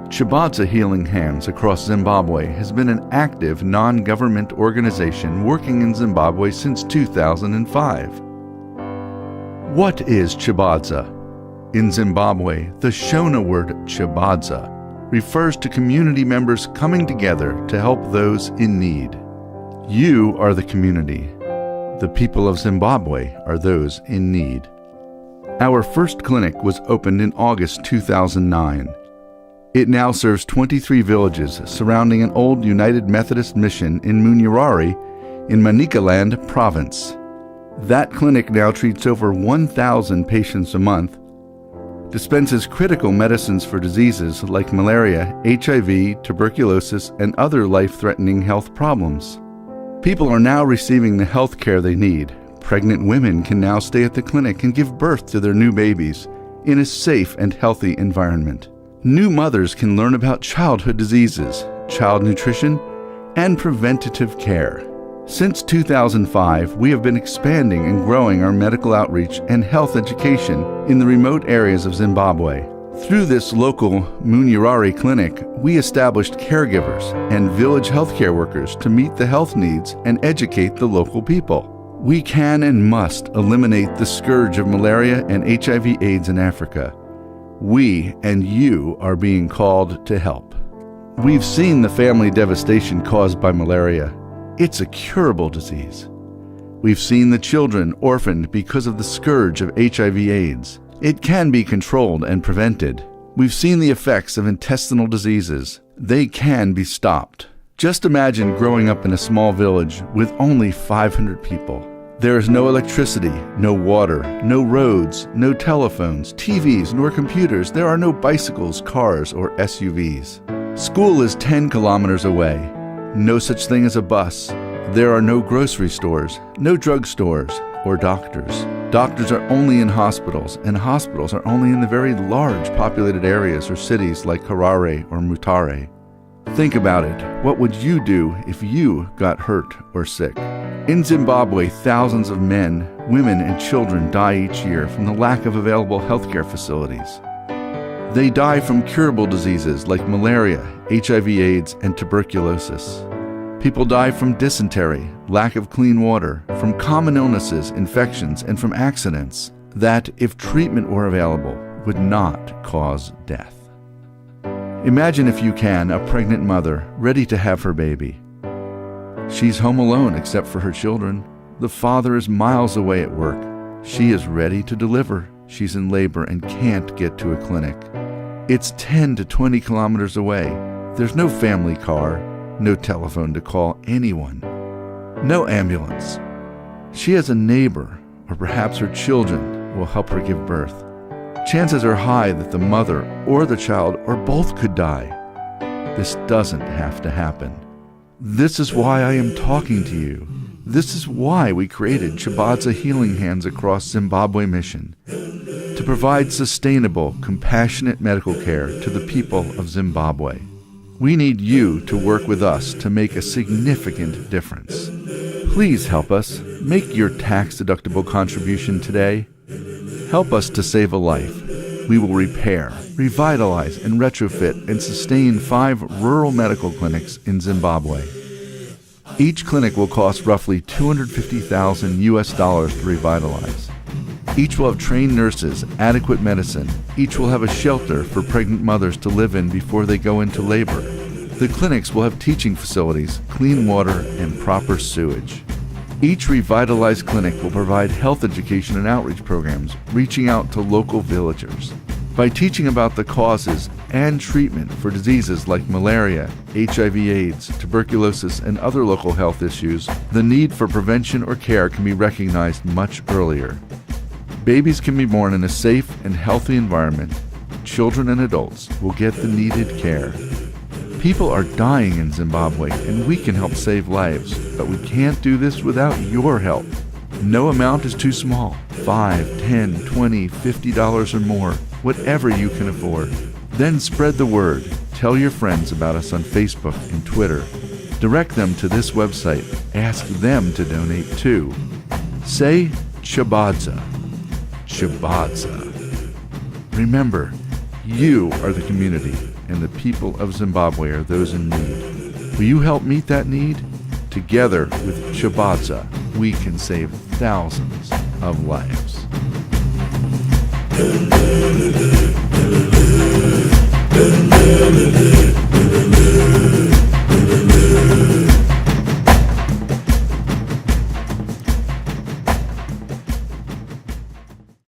Chabadza-Healing Hands Across Zimbabwe has been an active non-government organization working in Zimbabwe since 2005. What is Chabadza? In Zimbabwe, the Shona word Chabadza refers to community members coming together to help those in need. You are the community. The people of Zimbabwe are those in need. Our first clinic was opened in August 2009. It now serves 23 villages surrounding an old United Methodist mission in Munyarari in Manicaland province. That clinic now treats over 1,000 patients a month, dispenses critical medicines for diseases like malaria, HIV, tuberculosis, and other life-threatening health problems. People are now receiving the health care they need. Pregnant women can now stay at the clinic and give birth to their new babies in a safe and healthy environment. New mothers can learn about childhood diseases, child nutrition, and preventative care. Since 2005, we have been expanding and growing our medical outreach and health education in the remote areas of Zimbabwe. Through this local Munyarari clinic, we established caregivers and village healthcare workers to meet the health needs and educate the local people. We can and must eliminate the scourge of malaria and HIV/AIDS in Africa. We and you are being called to help. We've seen the family devastation caused by malaria. It's a curable disease. We've seen the children orphaned because of the scourge of HIV/AIDS. It can be controlled and prevented. We've seen the effects of intestinal diseases. They can be stopped. Just imagine growing up in a small village with only 500 people. There is no electricity, no water, no roads, no telephones, TVs, nor computers. There are no bicycles, cars, or SUVs. School is 10 kilometers away. No such thing as a bus. There are no grocery stores, no drugstores, or doctors. Doctors are only in hospitals, and hospitals are only in the very large populated areas or cities like Harare or Mutare. Think about it. What would you do if you got hurt or sick? In Zimbabwe, thousands of men, women, and children die each year from the lack of available healthcare facilities. They die from curable diseases like malaria, HIV/AIDS, and tuberculosis. People die from dysentery, lack of clean water, from common illnesses, infections, and from accidents that, if treatment were available, would not cause death. Imagine, if you can, a pregnant mother ready to have her baby. She's home alone except for her children. The father is miles away at work. She is ready to deliver. She's in labor and can't get to a clinic. It's 10 to 20 kilometers away. There's no family car, no telephone to call anyone, no ambulance. She has a neighbor, or perhaps her children will help her give birth. Chances are high that the mother or the child or both could die. This doesn't have to happen. This is why I am talking to you. This is why we created Chabadza-Healing Hands Across Zimbabwe mission, to provide sustainable, compassionate medical care to the people of Zimbabwe. We need you to work with us to make a significant difference. Please help us. Make your tax-deductible contribution today. Help us to save a life. We will repair, revitalize, and retrofit and sustain 5 rural medical clinics in Zimbabwe. Each clinic will cost roughly $250,000 to revitalize. Each will have trained nurses, adequate medicine. Each will have a shelter for pregnant mothers to live in before they go into labor. The clinics will have teaching facilities, clean water, and proper sewage. Each revitalized clinic will provide health education and outreach programs, reaching out to local villagers. By teaching about the causes and treatment for diseases like malaria, HIV/AIDS, tuberculosis, and other local health issues, the need for prevention or care can be recognized much earlier. Babies can be born in a safe and healthy environment. Children and adults will get the needed care. People are dying in Zimbabwe, and we can help save lives, but we can't do this without your help. No amount is too small. $5, $10, $20, $50 or more, whatever you can afford. Then spread the word. Tell your friends about us on Facebook and Twitter. Direct them to this website. Ask them to donate too. Say Chabadza. Chabadza. Remember, you are the community, and the people of Zimbabwe are those in need. Will you help meet that need? Together with Chabadza, we can save thousands of lives.